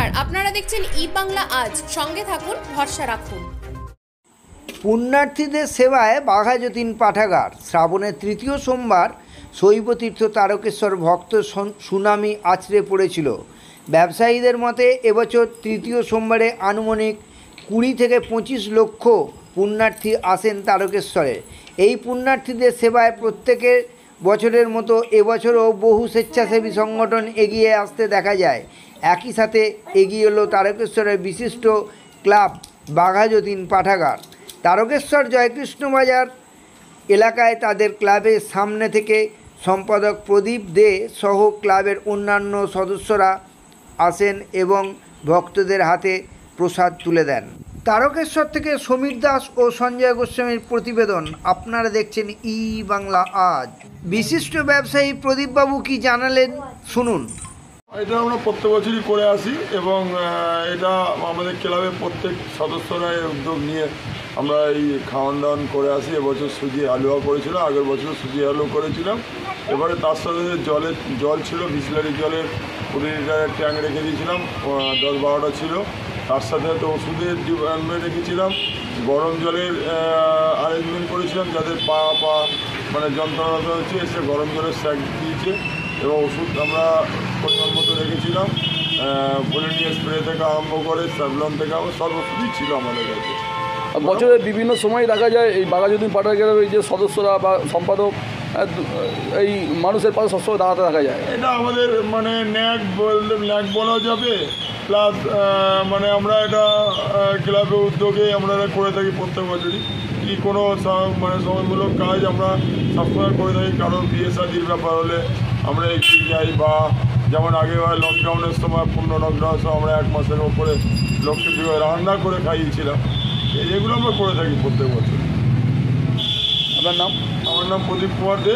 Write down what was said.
নমস্কার, আপনারা দেখছেন ই বাংলা আজ। সঙ্গে থাকুন, ভরসা রাখুন। পুণ্যার্থীদের সেবায় বাঘাযতীন পাঠাগার। শ্রাবণের তৃতীয় সোমবার শৈবতীর্থ তারকেশ্বর ভক্ত সুনামি আছড়ে পড়েছিল। ব্যবসায়ীদের মতে এবছর তৃতীয় সোমবারে আনুমানিক 20 থেকে 25 লক্ষ পুণ্যার্থী আসেন তারকেশ্বরে। এই পুণ্যার্থীদের সেবায় প্রত্যেকের বছরের মতো এবছরও বহু স্বেচ্ছাসেবী সংগঠন এগিয়ে আসতে দেখা যায়। একই সাথে এগিয়ে এলো তারকেশ্বরের বিশিষ্ট ক্লাব বাঘাযতীন পাঠাগার। তারকেশ্বর জয়কৃষ্ণ বাজার এলাকায় তাদের ক্লাবের সামনে থেকে সম্পাদক প্রদীপ দে সহ ক্লাবের অন্যান্য সদস্যরা আসেন এবং ভক্তদের হাতে প্রসাদ তুলে দেন। তারকেশ্বর থেকে সমীর দাস ও সঞ্জয় গোস্বামীর প্রতিবেদন। আপনারা দেখছেন ই বাংলা আজ। বিশিষ্ট ব্যবসায়ী প্রদীপবাবু কি জানালেন শুনুন। এটা আমরা প্রত্যেক বছরই করে আসি এবং এটা আমাদের ক্লাবের প্রত্যেক সদস্যরা উদ্যোগ নিয়ে আমরা এই খাওয়ান দাওয়ান করে আসি। এবছর সুজি হালুয়া করেছিলাম, আগের বছর সুজি হালুয়া করেছিলাম। এবারে তার সাথে জল ছিল, বিসলারি জলের 20 লিটারের ট্যাঙ্ক রেখে দিয়েছিলাম, 10-12টা ছিল। তার সাথে তো ওষুধের ডিপার্টমেন্ট রেখেছিলাম, গরম জলের অ্যারেঞ্জমেন্ট করেছিলাম, যাদের পা মানে যন্ত্রণা হচ্ছে এসে গরম জলের স্যাক দিয়েছে এবং ওষুধ আমরা পরিমাণ মতো রেখেছিলাম। ভলিনিয়া স্প্রে থেকে আরম্ভ করে স্যাভলন থেকে সব ওষুধই ছিল আমাদের কাছে। বছরের বিভিন্ন সময় দেখা যায় এই বাঘাযতীন পাঠাগারের এই যে সদস্যরা বা সম্পাদক এই মানুষের পাশে সবসময় দাঁড়াতে দেখা যায়। এটা আমাদের মানে ন্যাক বলা যাবে, প্লাস মানে আমরা এটা ক্লাবের উদ্যোগে আমরা করে থাকি প্রত্যেক বছরই। কি কোনো মানে সময়মূলক কাজ আমরা সবসময় করে থাকি, কারণ বিয়ে শাদির ব্যাপার হলে আমরা এগিয়ে যাই, বা যেমন আগে লকডাউনের সময় পূর্ণ লকডাউনের সময় আমরা 1 মাসের ওপরে লোককে রান্না করে খাইয়েছিলাম। এগুলো আমরা করে থাকি প্রত্যেক বছর। আপনার নাম? আমার নাম প্রদীপ কুমার দে।